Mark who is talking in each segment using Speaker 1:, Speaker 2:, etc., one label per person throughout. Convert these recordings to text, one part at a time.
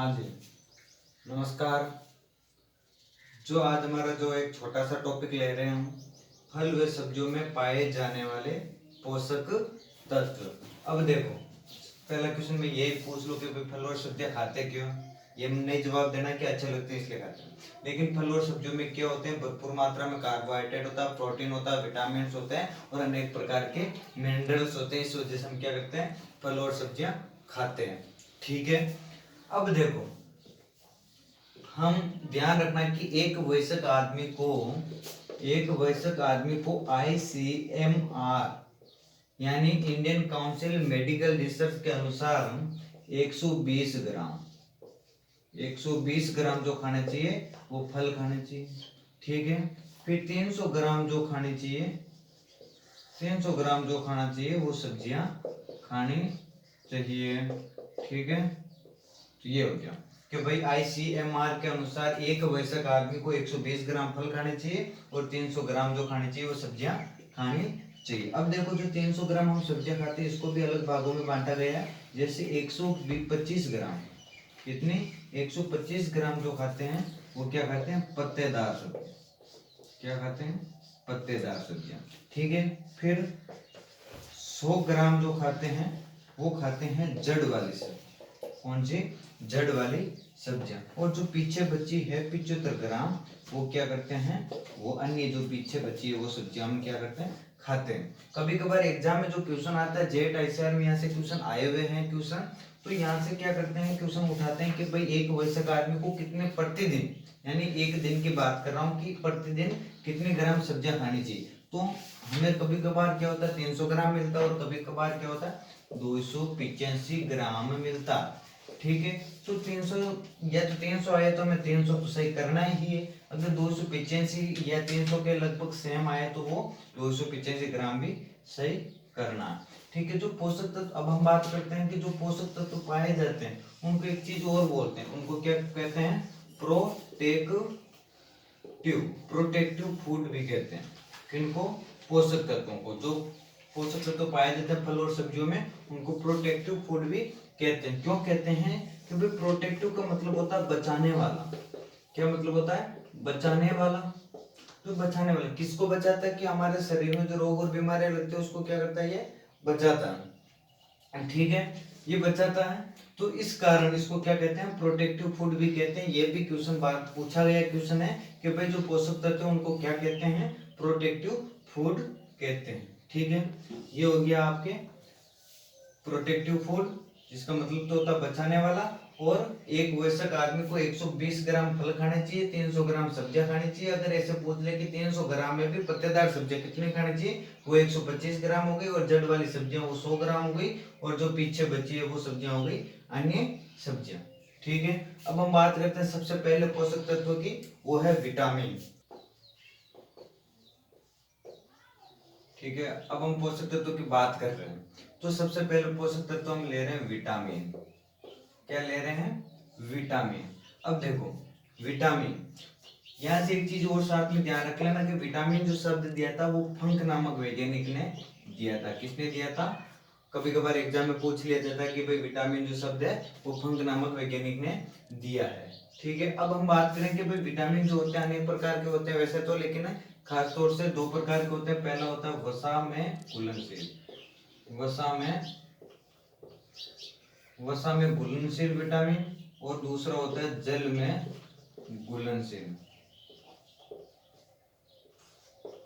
Speaker 1: हाँ जी, नमस्कार। जो आज हमारा जो एक छोटा सा टॉपिक ले रहे हैं हम, फल व सब्जियों में पाए जाने वाले पोषक तत्व। अब देखो, पहला क्वेश्चन में यही पूछ लो कि भाई फल और सब्जियां खाते क्यों। ये नहीं जवाब देना कि अच्छे लगते हैं इसलिए खाते हैं, लेकिन फल और सब्जियों में क्या होते हैं, भरपूर मात्रा में कार्बोहाइड्रेट होता है, प्रोटीन होता है, विटामिन होते हैं और अनेक प्रकार के मिनरल्स होते हैं। इस वजह से हम क्या करते हैं, फल और सब्जियां खाते हैं। ठीक है, अब देखो, हम ध्यान रखना कि एक वयस्क आदमी को ICMR यानी इंडियन काउंसिल मेडिकल रिसर्च के अनुसार 120 ग्राम जो खाने चाहिए वो फल खाने चाहिए। ठीक है, फिर 300 ग्राम जो खाने चाहिए 300 ग्राम जो खाना चाहिए वो सब्जियां खानी चाहिए। ठीक है, तो ये हो गया कि भाई ICMR के अनुसार एक वयस्क आदमी को 120 ग्राम फल खाने चाहिए और 300 ग्राम जो खाने चाहिए वो सब्जियां खानी चाहिए। अब देखो, जो 300 ग्राम हम सब्जियां खाते हैं इसको भी अलग भागों में बांटा गया है। जैसे 125 ग्राम, कितनी 125 ग्राम जो खाते हैं वो क्या खाते हैं, पत्तेदार सब्जियां। क्या खाते हैं, पत्तेदार सब्जियां। ठीक है, फिर 100 ग्राम जो खाते हैं वो खाते हैं जड़ वाली सब्जी। कौन सी, जड़ वाली सब्जियां। और जो पीछे बची है 75 ग्राम, वो क्या करते हैं, वो अन्य जो पीछे बची है वो सब्जियां हम क्या करते हैं, खाते हैं। कभी कभार एग्जाम में जो क्वेश्चन आता है, जेट ICR में यहाँ से क्वेश्चन आए हुए हैं क्वेश्चन, तो यहाँ से क्या करते हैं, क्वेश्चन उठाते हैं कि भाई एक वयस्क आदमी को कितने प्रतिदिन, यानी एक दिन की बात कर रहा हूँ कि प्रतिदिन कितने ग्राम सब्जियां खानी चाहिए। तो हमें कभी कभार क्या होता है 300 ग्राम मिलता है और कभी कभार क्या होता है 285 ग्राम मिलता। ठीक है, तो 300 या तो 300 आए तो हमें 300 तो सही करना ही है। अगर 285 या 300 के लगभग सेम आए तो वो 285 ग्राम भी सही करना है। ठीक है, जो पोषक तत्व, अब हम बात करते हैं कि जो पोषक तत्व पाए जाते हैं उनको एक चीज और बोलते हैं, उनको क्या कहते हैं, प्रोटेक्टिव फूड भी कहते हैं। किनको, पोषक तत्वों को। जो पोषक तत्व पाए जाते हैं फल और सब्जियों में उनको प्रोटेक्टिव फूड भी कहते हैं। क्यों कहते हैं, क्योंकि प्रोटेक्टिव का मतलब होता है बचाने वाला। क्या मतलब होता है, बचाने वाला। तो बचाने वाला किसको बचाता है, कि हमारे शरीर में जो रोग और बीमारियां लगती है उसको क्या करता है, ये बचाता है। ठीक है, ये बचाता है, तो इस कारण इसको क्या कहते हैं, प्रोटेक्टिव फूड भी कहते हैं। ये भी क्वेश्चन बात पूछा गया क्वेश्चन है कि भाई जो पोषक तत्व है उनको क्या कहते हैं, प्रोटेक्टिव फूड कहते हैं। ठीक है, ये हो गया आपके प्रोटेक्टिव फूड, जिसका मतलब तो होता है बचाने वाला। और एक वयस्क आदमी को 120 ग्राम फल खाने चाहिए, 300 ग्राम सब्जियां खानी चाहिए। अगर ऐसे पूछ ले कि 300 ग्राम में भी पत्तेदार सब्जियां कितनी खानी चाहिए, वो 125 ग्राम हो गई, और जड़ वाली सब्जियां वो 100 ग्राम हो गई, और जो पीछे बची है वो सब्जियां हो गई अन्य सब्जियां। ठीक है, अब हम बात करते हैं सबसे पहले पोषक तत्व की, वो है विटामिन। ठीक है, अब हम पोषक तत्व की बात कर रहे हैं, तो सबसे पहले पोषक तत्व हम ले रहे हैं विटामिन। क्या ले रहे हैं, विटामिन। अब देखो, विटामिन, यहाँ से एक चीज और साथ में ध्यान रख लेना कि विटामिन जो शब्द दिया था वो फंक नामक वैज्ञानिक ने दिया था। किसने दिया था, कभी कभार एग्जाम में पूछ लिया जाता है कि भाई विटामिन जो शब्द है वो फंक नामक वैज्ञानिक ने दिया है। ठीक है, अब हम बात करें कि भाई विटामिन जो होते हैं अनेक प्रकार के होते हैं वैसे तो, लेकिन खास तौर से दो प्रकार के होते हैं। पहला होता है वसा में घुलनशील, वसा में घुलनशील विटामिन, और दूसरा होता है जल में घुलनशील,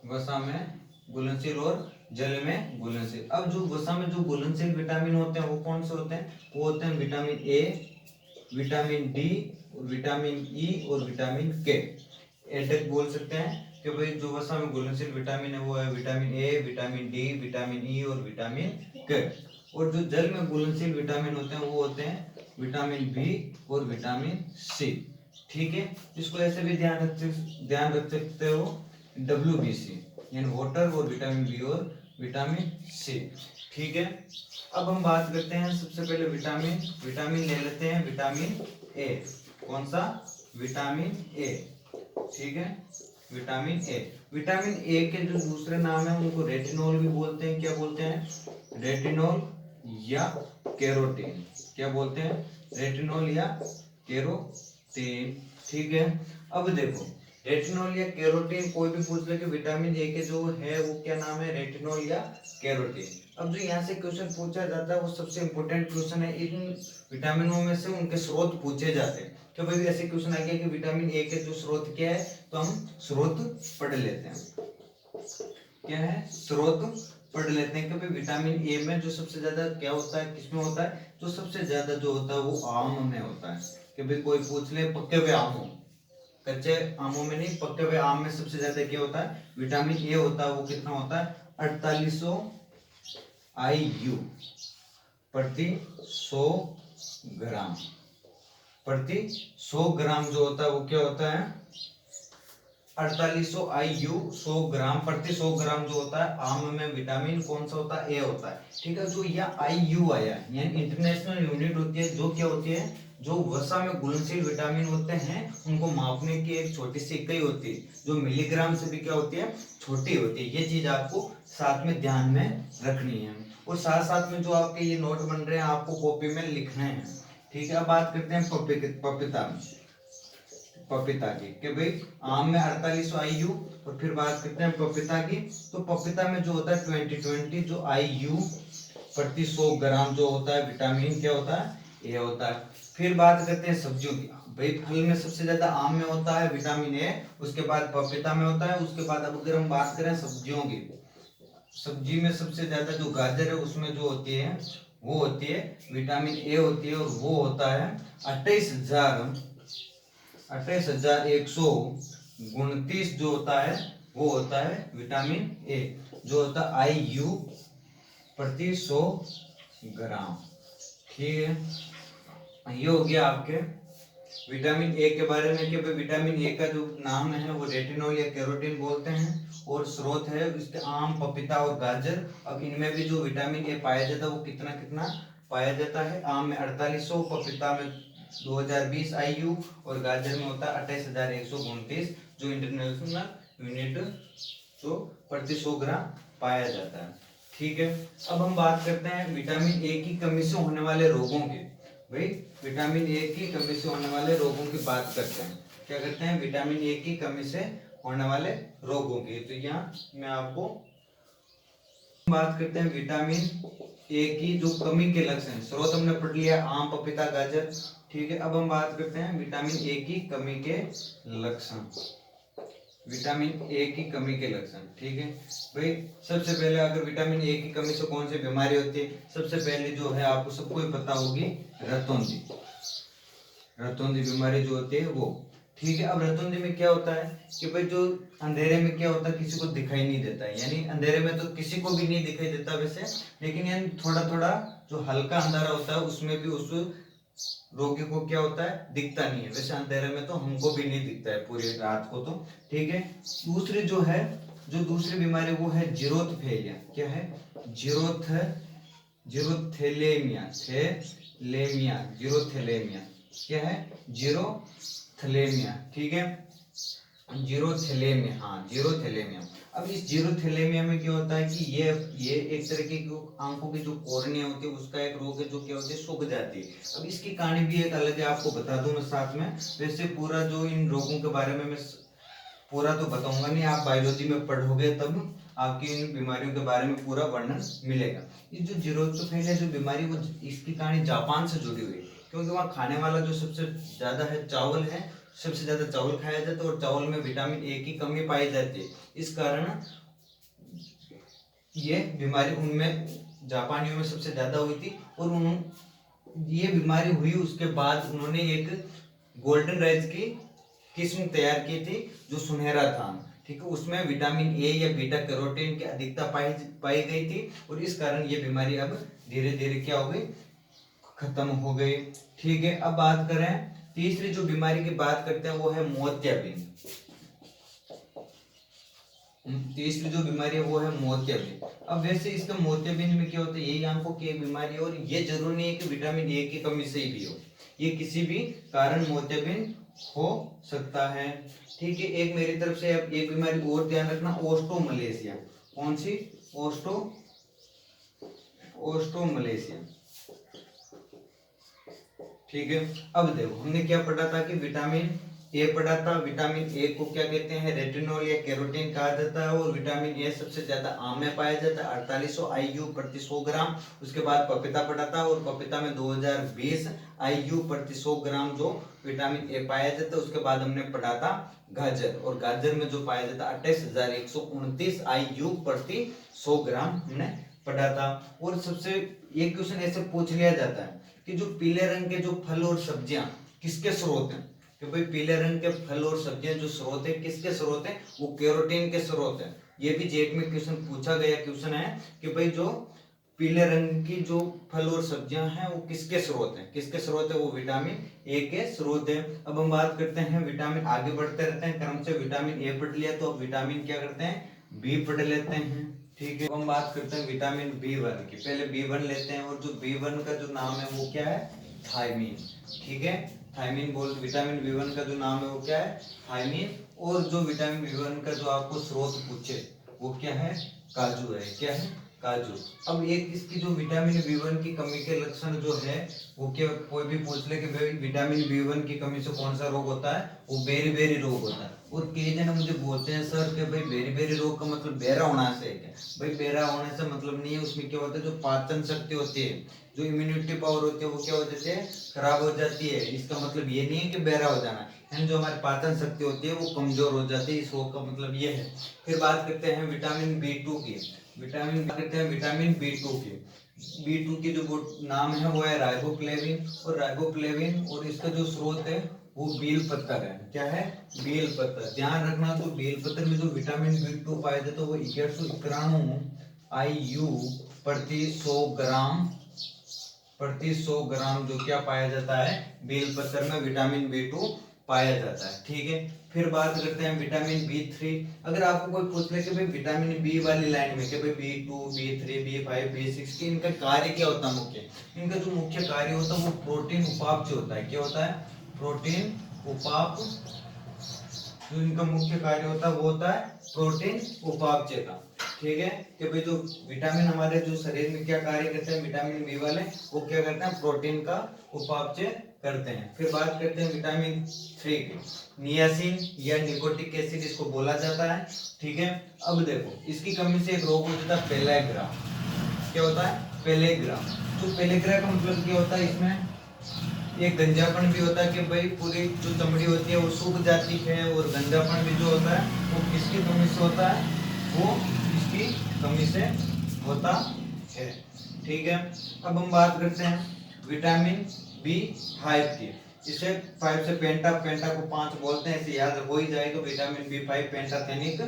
Speaker 1: वसा में घुलनशील और जल में घुलनशील। अब जो वसा में जो घुलनशील विटामिन होते हैं वो कौन से होते हैं, वो होते हैं vitamin A, vitamin D, vitamin E और विटामिन के। एडक बोल सकते हैं कि भाई जो वसा में घुलनशील विटामिन है वो है vitamin A, vitamin D, vitamin E और विटामिन के। और जो जल में घुलनशील विटामिन होते हैं वो होते हैं विटामिन बी और विटामिन सी। ठीक है, इसको ऐसे भी ध्यान रख सकते हो, WBC यानी वाटर और विटामिन बी और विटामिन सी। ठीक है, अब हम बात करते हैं सबसे पहले विटामिन ले लेते हैं, विटामिन ए। कौन सा, विटामिन ए। ठीक है, विटामिन ए के जो दूसरे नाम है उनको रेटिनॉल भी बोलते हैं। क्या बोलते हैं, रेटिनॉल या कैरोटीन। क्या बोलते हैं, रेटिनॉल या केरोटीन। ठीक है, अब देखो रेटिनॉल या केरोटीन, कोई भी पूछ ले कि विटामिन ए के जो है वो क्या नाम है, रेटिनॉल या केरोटीन। अब जो यहाँ से क्वेश्चन पूछा जाता है वो सबसे इंपॉर्टेंट क्वेश्चन है, इन विटामिनों में से उनके स्रोत पूछे जाते हैं। तो भाई ऐसे क्वेश्चन आ गया कि विटामिन ए के जो स्रोत क्या है, तो हम स्रोत पढ़ लेते हैं। क्या है, स्रोत पढ़ लेते हैं कि भाई विटामिन ए में जो सबसे ज्यादा क्या होता है, किसमें होता है, तो सबसे ज्यादा जो होता है वो आम में होता है। कि भाई कोई पूछ ले पक्के हुए आमों, कच्चे आमों में नहीं, पक्के हुए आम में सबसे ज्यादा क्या होता है, विटामिन ए होता है। वो कितना होता है, 4800 IU प्रति 100 ग्राम। प्रति 100 ग्राम जो होता है वो क्या होता है, 4800 IU 100 ग्राम प्रति 100 ग्राम जो होता है आम में विटामिन कौन सा होता है, ए होता है। ठीक है, जो यह IU आया यानी इंटरनेशनल यूनिट होती है, जो क्या होती है, जो वसा में घुलनशील विटामिन होते हैं उनको मापने की एक छोटी सी इकाई होती है, जो मिलीग्राम से भी क्या होती है, छोटी होती है। ये चीज आपको साथ में ध्यान में रखनी है, और साथ साथ में जो आपके ये नोट बन रहे हैं आपको कॉपी में लिखने हैं। ठीक है, अब बात करते हैं पपीता की, कि भाई आम में 4800 IU, और फिर बात करते हैं पपीता की। तो पपीता में जो होता है 20 जो IU प्रति 100 ग्राम जो होता है विटामिन क्या होता है, ए होता है। फिर बात करते हैं सब्जियों की, भाई फल में सबसे ज्यादा आम में होता है विटामिन ए, उसके बाद पपीता में होता है, उसके बाद अब अगर हम बात करें सब्जियों की, सब्जी में सबसे ज्यादा जो गाजर है उसमें जो होती है वो होती है विटामिन ए होती है, और वो होता है 28,129 जो होता है वो होता है विटामिन ए, जो होता है IU प्रति 100 ग्राम। ठीक है, ये हो गया आपके विटामिन ए के बारे में, कि विटामिन ए का जो नाम है वो रेटिनॉल या केरोटीन बोलते हैं, और स्रोत है इसके आम, पपीता और गाजर। अब इनमें भी जो विटामिन ए पाया जाता है वो कितना कितना पाया जाता है, आम में 4800, पपीता में 2020 IU, और गाजर में होता है 28,129 जो इंटरनेशनल यूनिट जो प्रति 100 ग्राम पाया जाता है। ठीक है, अब हम बात करते हैं विटामिन ए की कमी से होने वाले रोगों की। भाई विटामिन ए की कमी से होने वाले रोगों की बात करते हैं, क्या करते हैं, विटामिन ए की कमी से होने वाले रोगों की। तो यहाँ मैं आपको बात करते हैं विटामिन ए की जो कमी के लक्षण, स्रोत हमने पढ़ लिया आम, पपीता, गाजर। ठीक है, अब हम बात करते हैं विटामिन ए की कमी के लक्षण, विटामिन ए की कमी के लक्षण। ठीक है भाई, सबसे पहले अगर विटामिन ए की कमी से कौन सी बीमारी होती है, सबसे पहले जो है आपको सबको ही पता होगी, रतौंधी। रतौंधी बीमारी जो होती है वो। ठीक है, अब रतौंधी में क्या होता है कि भाई जो अंधेरे में क्या होता है, किसी को दिखाई नहीं देता है, यानी अंधेरे में तो किसी को भी नहीं दिखाई देता वैसे, लेकिन यानी थोड़ा थोड़ा जो हल्का अंधारा होता है उसमें भी उस रोगी को क्या होता है, दिखता नहीं है। वैसे अंधेरे में तो हमको भी नहीं दिखता है पूरी रात को तो। ठीक है, दूसरी जो है, जो दूसरी बीमारी वो है जीरोथेलिया। क्या है, जीरोथेलेमिया, जीरोथेलेमिया। क्या है, जीरोथेलेमिया। ठीक है, जीरोथेलेमिया, हाँ जीरोथेलेमिया। अब इस जीरोथेलेमिया में क्या होता है कि ये एक तरह की आंखों की जो कॉर्निया होती है उसका एक रोग है, जो क्या होती है, सूख जाती है। अब इसकी कहानी भी एक अलग है, आपको बता दूं मैं साथ में। वैसे पूरा जो इन रोगों के बारे में मैं पूरा तो बताऊंगा नहीं, आप बायोलॉजी में पढ़ोगे तब आपकी इन बीमारियों के बारे में पूरा वर्णन मिलेगा। ये जो जीरोथेलिया जो बीमारी, वो इसकी कहानी जापान से जुड़ी हुई है, क्योंकि वहाँ खाने वाला जो सबसे ज्यादा है चावल है, सबसे ज्यादा चावल खाया जाता है, और चावल में विटामिन ए की कमी पाई जाती है। इस कारण ये बीमारी उनमें जापानियों में सबसे ज्यादा हुई थी, और ये बीमारी हुई उसके बाद उन्होंने एक गोल्डन राइस की किस्म तैयार की थी जो सुनहरा था। ठीक है, उसमें विटामिन ए या बीटा कैरोटीन की अधिकता पाई गई थी, और इस कारण ये बीमारी अब धीरे धीरे क्या हो गई, खत्म हो गई। ठीक है, अब बात करें तीसरी जो बीमारी की बात करते हैं वो है मोतियाबिंद। तीसरी जो बीमारी है वो है मोतियाबिंद। अब वैसे इसका मोतियाबिंद में क्या होता है, यही आंखों की बीमारी है, और ये जरूरी नहीं है कि विटामिन ए की कमी से ही भी हो, ये किसी भी कारण मोतियाबिंद हो सकता है। ठीक है, एक मेरी तरफ से अब एक बीमारी और ध्यान रखना, ओस्टोमलेशिया। कौन सी, ओस्टोमलेशिया। ठीक है। अब देखो हमने क्या पढ़ा था कि विटामिन ए पढ़ा था। विटामिन ए को क्या कहते हैं, रेटिनॉल या कैरोटीन कहा जाता है, और विटामिन ए सबसे ज्यादा आम में पाया जाता है 4800 IU प्रति 100 ग्राम। उसके बाद पपीता पढ़ा था, और पपीता में 2020 IU प्रति 100 ग्राम जो विटामिन ए पाया जाता है। उसके बाद हमने पढ़ा था गाजर, और गाजर में जो पाया जाता है 28,129 IU प्रति 100 ग्राम हमने पढ़ा था। और सबसे एक क्वेश्चन ऐसे पूछ लिया जाता है कि जो पीले रंग के जो फल और सब्जियां किसके स्रोत हैं, कि भाई पीले रंग के फल और सब्जियां जो स्रोत है किसके स्रोत है, वो कैरोटीन के स्रोत है। ये भी जेट में क्वेश्चन पूछा गया क्वेश्चन है कि भाई जो पीले रंग की जो फल और सब्जियां हैं वो किसके स्रोत हैं, किसके स्रोत है, वो विटामिन ए के स्रोत है। अब हम बात करते हैं विटामिन, आगे बढ़ते रहते हैं क्रम से। विटामिन ए पढ़ लिया, तो अब विटामिन क्या करते हैं, बी पढ़ लेते हैं। ठीक है, हम बात करते हैं विटामिन B1 की। पहले B1 लेते हैं, और जो B1 का जो नाम है वो क्या है, थायमीन। ठीक है, थायमीन बोल, विटामिन B1 का जो नाम है वो क्या है, थायमीन। और जो विटामिन B1 का जो आपको स्रोत पूछे वो क्या है, काजू है। क्या है, काजू। अब एक इसकी जो विटामिन B1 की कमी के लक्षण जो है वो क्या, कोई भी पूछ ले कि भाई विटामिन B1 की कमी से कौन सा रोग होता है, वो बेरी-बेरी रोग होता है। और कई जन मुझे बोलते हैं सर कि भाई बेरी-बेरी रोग का मतलब बेरा होना से है क्या? भाई बेरा होने से मतलब नहीं है, उसमें क्या होता है, जो पाचन शक्ति होती है, जो इम्यूनिटी पावर होती है, वो क्या हो जाती है, खराब हो जाती है। इसका मतलब ये नहीं है कि बेरा हो जाना है, जो हमारी पाचन शक्ति होती है वो कमजोर हो जाती है, इस रोग का मतलब ये है। फिर बात करते हैं विटामिन B2 की। विटामिन B2 की। B2 की जो नाम है वो है राइबोफ्लेविन, और राइबोफ्लेविन, और इसका जो स्रोत है वो बेल पत्तर है। क्या है, बेल पत्तर। ध्यान रखना, तो बेल पत्तर में जो विटामिन B2 पाया जाता है वो 1191 IU प्रति 100 ग्राम जो क्या पाया जाता है, बेल पत्तर में विटामिन B2 पाया जाता है। ठीक है, फिर बात करते हैं विटामिन B3। अगर आपको कोई पूछ ले कि भाई विटामिन बी वाली लाइन में कि भाई B2, B3, B5, B6 की इनका कार्य क्या होता है, मुख्य इनका जो मुख्य कार्य होता है वो प्रोटीन उपापचय होता है। क्या होता है, प्रोटीन उपापचय। जो इनका मुख्य कार्य होता है वो होता है प्रोटीन उपापचय का। ठीक है, कि भाई जो विटामिन हमारे जो शरीर में क्या कार्य करते हैं, विटामिन बी वाले वो क्या करते हैं, प्रोटीन का उपापचय करते हैं। फिर बात करते हैं विटामिन 3 की। नियासिन या निकोटिक एसिड इसको बोला जाता है। ठीक है, अब देखो इसकी कमी से एक रोग हो जाता है पेलेग्रा। क्या होता है, पेलेग्रा। तो पेलेग्रा का मतलब क्या होता है, इसमें एक गंजापन भी होता है कि भाई पूरी जो चमड़ी होती है वो सूख जाती है, और गंजापन भी जो होता है वो किसकी कमी से होता है, वो इसकी कमी से होता है। ठीक है, अब हम बात करते हैं विटामिन B5 की। इसे 5 से पेंटा, पेंटा को 5 बोलते हैं, इसे याद हो ही जाएगा, विटामिन B5 पेंटाथेनिक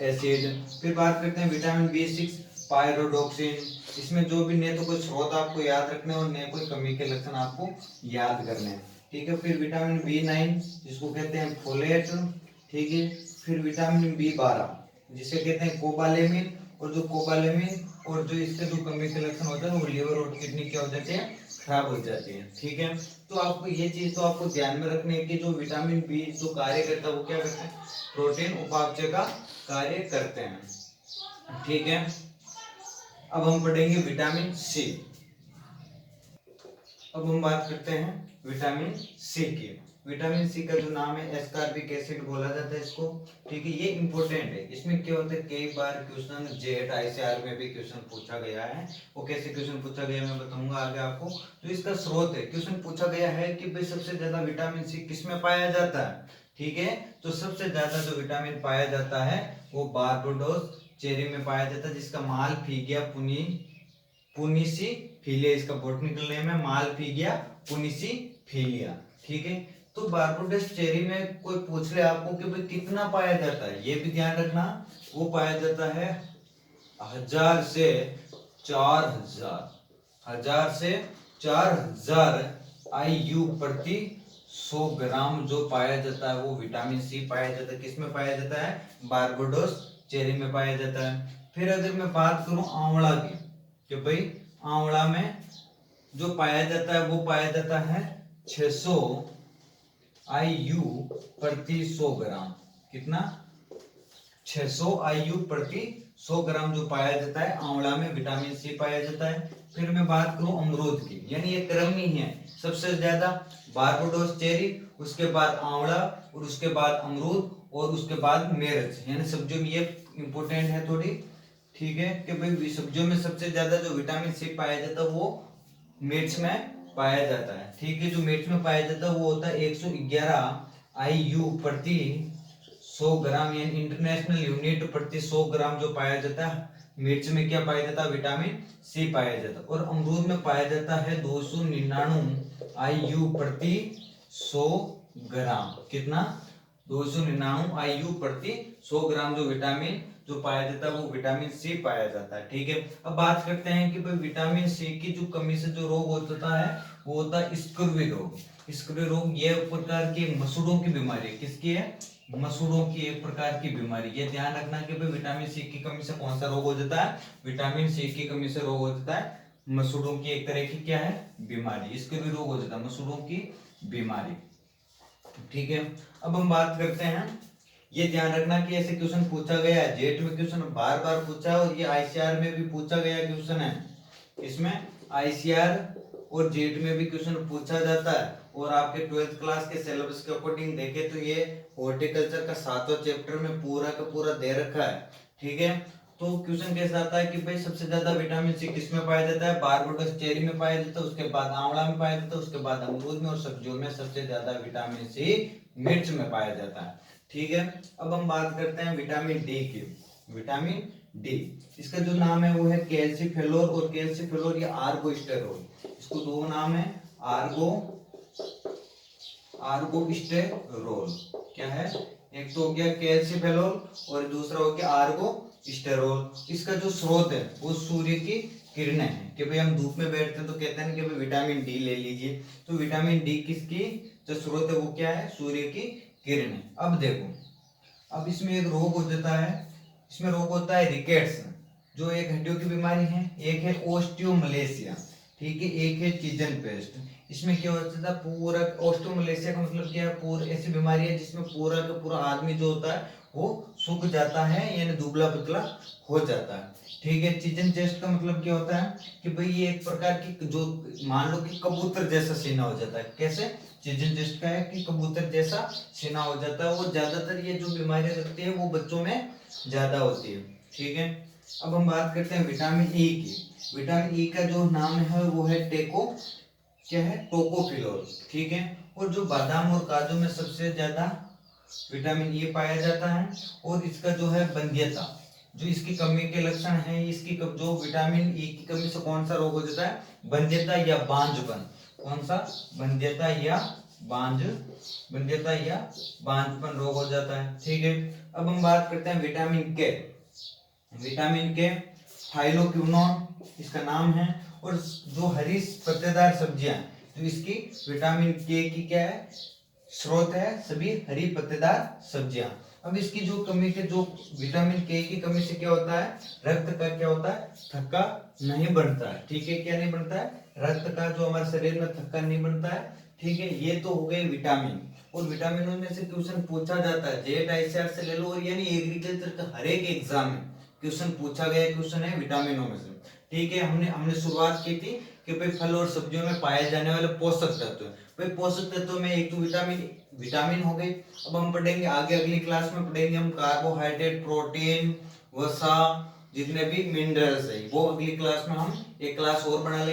Speaker 1: एसिड। फिर बात करते हैं विटामिन B6 पायरोडॉक्सिन। इसमें जो भी ने तो कोई स्रोत आपको याद रखने और ने कोई कमी के लक्षण आपको याद करने हैं। ठीक है, फिर विटामिन B9 जिसको कहते हैं फोलेट। ठीक है, फिर विटामिन B12 जिसे कहते हैं कोबालेमिन, और जो कोबालेमिन और जो इसके जो कमी के लक्षण होते हैं वो लीवर और किडनी क्या हो जाते हैं, खराब हो जाती है। ठीक है, तो आपको ये चीज तो आपको ध्यान में रखनी है कि जो विटामिन बी जो कार्य करता है वो क्या करते हैं, प्रोटीन उपापचय का कार्य करते हैं। ठीक है, अब हम पढ़ेंगे विटामिन सी। अब हम बात करते हैं विटामिन सी की। विटामिन सी का जो नाम है एस्कॉर्बिक एसिड बोला जाता है इसको। ठीक है, ये इंपॉर्टेंट है। इसमें क्या होता है, कई बार क्वेश्चन जेट ICR में भी क्वेश्चन पूछा गया है। वो कैसे क्वेश्चन पूछा गया मैं बताऊंगा आगे आपको। तो इसका स्रोत है, क्वेश्चन पूछा गया है कि भाई सबसे ज्यादा विटामिन सी किस में पाया जाता है। ठीक है, तो सबसे ज्यादा जो विटामिन पाया जाता है वो बारबोडोस चेरी में पाया जाता है, जिसका मालपीगिया पुनिसिफिलिया इसका बॉटनिकल नेम है, मालपीगिया पुनिसिफिलिया। ठीक है, तो बारबोडोस चेरी में कोई पूछ ले आपको कि भाई कितना पाया जाता है, ये भी ध्यान रखना, वो पाया जाता है 1000 से 4000 IU प्रति 100 ग्राम जो पाया जाता है वो विटामिन सी पाया जाता है। किसमें पाया जाता है, बारबोडोस चेरी में पाया जाता है। फिर अगर मैं बात करूं आंवला की, कि भाई आंवला में जो पाया जाता है वो पाया जाता है 600 IU प्रति 100 ग्राम। कितना, 600 IU प्रति 100 ग्राम जो पाया जाता है आंवला में विटामिन सी पाया जाता है। फिर मैं बात करूं अमरूद की, यानी ये क्रम ही है, सबसे ज्यादा बारबाडोस चेरी, उसके बाद आंवला, और उसके बाद अमरूद, और उसके बाद मिर्च, यानी सब्जियों में ये इंपॉर्टेंट है थोड़ी, ठीक है, कि भाई सब्जियों में सबसे ज्यादा जो विटामिन सी पाया जाता है वो मिर्च में पाया जाता है, ठीक है। जो मिर्च में पाया जाता है वो होता है 111 IU प्रति 100 ग्राम, यानी इंटरनेशनल यूनिट प्रति 100 ग्राम जो पाया जाता है मिर्च में, क्या पाया जाता है, विटामिन सी पाया जाता है। और अमरूद में पाया जाता है 299 IU प्रति 100 ग्राम, कितना, 299 IU प्रति 100 ग्राम जो विटामिन जो पाया जाता है वो विटामिन सी पाया जाता है, ठीक है। अब बात करते हैं कि भाई विटामिन सी की जो कमी से जो रोग होता है वो होता है स्कर्वी रोग। स्कर्वी रोग ये एक प्रकार की मसूड़ों की बीमारी है, किसकी है, मसूड़ों की एक प्रकार की बीमारी। ये ध्यान रखना कि भाई विटामिन सी की कमी से कौन सा रोग हो जाता है, विटामिन सी की कमी से रोग हो जाता है मसूड़ों की एक तरह की क्या है बीमारी, स्कर्वी रोग हो जाता है मसूड़ों की बीमारी, ठीक है। अब हम बात करते हैं, ये ध्यान रखना कि ऐसे क्वेश्चन पूछा गया है, जेट में क्वेश्चन बार बार पूछा है, और ये आईसीआर में भी पूछा गया क्वेश्चन है, इसमें आईसीआर और जेट में भी क्वेश्चन पूछा जाता है। और आपके 12th क्लास के सिलेबस के अकॉर्डिंग देखे तो ये हॉर्टिकल्चर का 7वां चैप्टर में पूरा का पूरा दे रखा है, ठीक है। तो क्वेश्चन कैसा आता है कि भाई सबसे ज्यादा विटामिन सी किसमें पाया जाता है, बारबाडोस चेरी में पाया जाता है, उसके बाद आंवला में पाया जाता है, उसके बाद अमरूद में, और सब्जियों में सबसे ज्यादा विटामिन सी मिर्च में पाया जाता है, ठीक है। अब हम बात करते हैं विटामिन डी की। विटामिन डी, इसका जो नाम है वो है कैल्सीफेलोर, और कैल्सीफेलोर ये आर्गोस्टेरोल, इसको दो नाम है, आर्गोस्टेरोल, क्या है, एक तो हो गया कैल्सीफेलोर और दूसरा हो गया आर्गोस्टेरोल। इसका जो स्रोत है वो सूर्य की किरणें हैं, कि भाई हम धूप में बैठते हैं तो कहते हैं कि भाई विटामिन डी ले लीजिए, तो विटामिन डी किसकी जो स्रोत है वो क्या है, सूर्य की किरणें। अब देखो, अब इसमें एक रोग हो जाता है, इसमें रोग होता है रिकेट्स, जो एक हड्डियों की बीमारी है, एक है ओस्टियोमलेशिया, ठीक है, एक है चिजन पेस्ट। इसमें क्या होता है, पूरा ओस्टियोमलेशिया का मतलब क्या है, पूरा ऐसी बीमारी है जिसमें पूरा का पूरा आदमी जो होता है वो सूख जाता है, यानी दुबला पतला हो जाता है, ठीक है। चिजन चेस्ट का मतलब क्या होता है कि भाई ये एक प्रकार की जो मान लो कि कबूतर जैसा सीना हो जाता है, कैसे, चिजन चेस्ट का है कि कबूतर जैसा सीना हो जाता है। वो ज्यादातर ये जो बीमारियां लगती है वो बच्चों में ज्यादा होती है, ठीक है। अब हम बात करते हैं विटामिन ई की। विटामिन ई का जो नाम है वो है क्या है, टोकोफिलोल, ठीक है। और जो बादाम और काजू में सबसे ज्यादा विटामिन ई पाया जाता है। और इसका जो है बंध्यता, जो इसकी कमी के लक्षण है, इसकी जो विटामिन ई की कमी से कौन सा रोग हो जाता है, बंध्यता या बांझपन, कौन सा, बंध्यता या बांझपन रोग हो जाता है, ठीक है। अब हम बात करते हैं विटामिन के। विटामिन के थाइलोक्विनोन इसका नाम है। और जो हरी पत्तेदार सब्जियां, जो इसकी विटामिन के की क्या है, स्रोत है, सभी हरी पत्तेदार सब्जियां। अब इसकी जो कमी के जो विटामिन के की कमी से क्या होता है, रक्त का क्या होता है, थक्का नहीं बनता है, ठीक है, क्या नहीं बनता है, रक्त का जो हमारे शरीर में थक्का नहीं बनता है, ठीक है। ये तो हो गए विटामिन। और विटामिनों में से क्वेश्चन पूछा जाता है, जेट आईसीआर से ले लो, और यानी एग्रीकल्चर का हर एक एग्जाम में क्वेश्चन पूछा गया क्वेश्चन है विटामिनों में से, ठीक है। हमने शुरुआत की थी कि भाई फल और सब्जियों में पाए जाने वाले पोषक तत्व, भाई पोषक तत्वों में एक तो विटामिन हो गई। अब हम पढ़ेंगे आगे, अगली क्लास में पढ़ेंगे हम कार्बोहाइड्रेट, प्रोटीन, वसा, जितने भी मिनरल्स है वो अगली क्लास में हम एक क्लास और बना लेंगे।